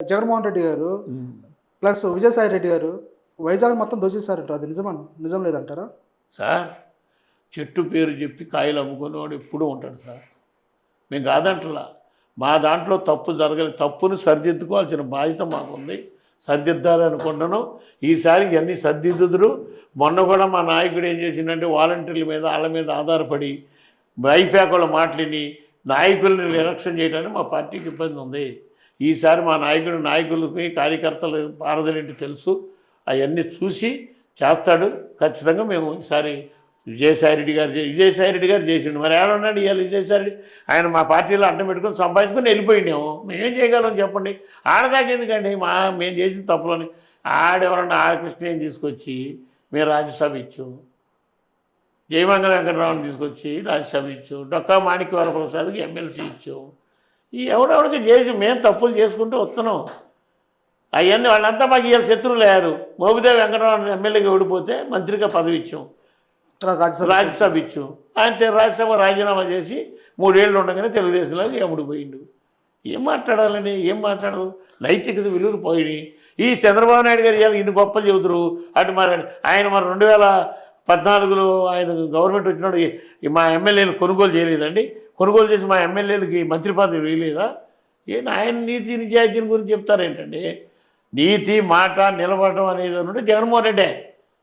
జగన్మోహన్ రెడ్డి గారు ప్లస్ విజయసాయి రెడ్డి గారు వైజాగ్ మొత్తం దోచేశారంటారు. అది నిజం లేదంటారా? సార్ చెట్టు పేరు చెప్పి కాయలు అమ్ముకునేవాడు ఎప్పుడూ ఉంటాడు సార్. మేము కాదంటలా, మా దాంట్లో తప్పు జరగలేదు, తప్పును సరిదిద్దుకోవాల్సిన బాధ్యత మాకుంది, సరిదిద్దాలి అనుకుంటున్నాను. ఈసారి ఇవన్నీ సరిదిద్దుదురు. మొన్న కూడా మా నాయకుడు ఏం చేసిందంటే వాలంటీర్ల మీద వాళ్ళ మీద ఆధారపడి బైపాకుల మాటలిని నాయకుల్ని ఎలక్షన్ చేయడానికి మా పార్టీకి ఇబ్బంది ఉంది. ఈసారి మా నాయకులకి కార్యకర్తలు పారదలేంటి తెలుసు, అవన్నీ చూసి చేస్తాడు ఖచ్చితంగా. మేము ఈసారి విజయసాయిరెడ్డి గారు చేసిండు. మరి ఏమన్నాడు ఇవాళ విజయసాయిరెడ్డి? ఆయన మా పార్టీలో అడ్డం పెట్టుకొని సంపాదించుకొని వెళ్ళిపోయినాము. మేమేం చేయగలం చెప్పండి? ఆడదాకా ఎందుకండి మేము చేసిన తప్పులని. ఆడెవరన్నా ఆడకృష్ణని తీసుకొచ్చి మేము రాజ్యసభ ఇచ్చాం, జయమంగళ వెంకటరావుని తీసుకొచ్చి రాజ్యసభ ఇచ్చాం, డొక్కా మాణిక్య వరప్రసాద్కి ఎమ్మెల్సీ ఇచ్చాం. ఈ ఎవడెవడికి చేసి మేము తప్పులు చేసుకుంటూ వస్తున్నాం. అవన్నీ వాళ్ళంతా మాకు ఇవాళ శత్రువులు అయ్యారు. మోపిదేవి వెంకటరావు ఎమ్మెల్యేగా ఓడిపోతే మంత్రిగా పదవి ఇచ్చాం, రాజ్యసభ ఇచ్చాం. ఆయన రాజ్యసభ రాజీనామా చేసి 3 ఏళ్ళు ఉండగానే తెలుగుదేశంలో ఎముడు పోయిండు. ఏం మాట్లాడాలని? ఏం మాట్లాడదు? నైతికత విలువలు పోయినాయి. ఈ చంద్రబాబు నాయుడు గారు ఇవాళ ఇన్ని గొప్పలు చెబుతురు. అటు మరి ఆయన 2014లో ఆయన గవర్నమెంట్ వచ్చినప్పుడు మా ఎమ్మెల్యేలు కొనుగోలు చేయలేదండి? కొనుగోలు చేసి మా ఎమ్మెల్యేలకి మంత్రి పదవి వేయలేదా? ఆయన నీతి నిజాయితీని గురించి చెప్తారేంటండి? నీతి మాట నిలబడటం అనేది ఉంటే జగన్మోహన్ రెడ్డే.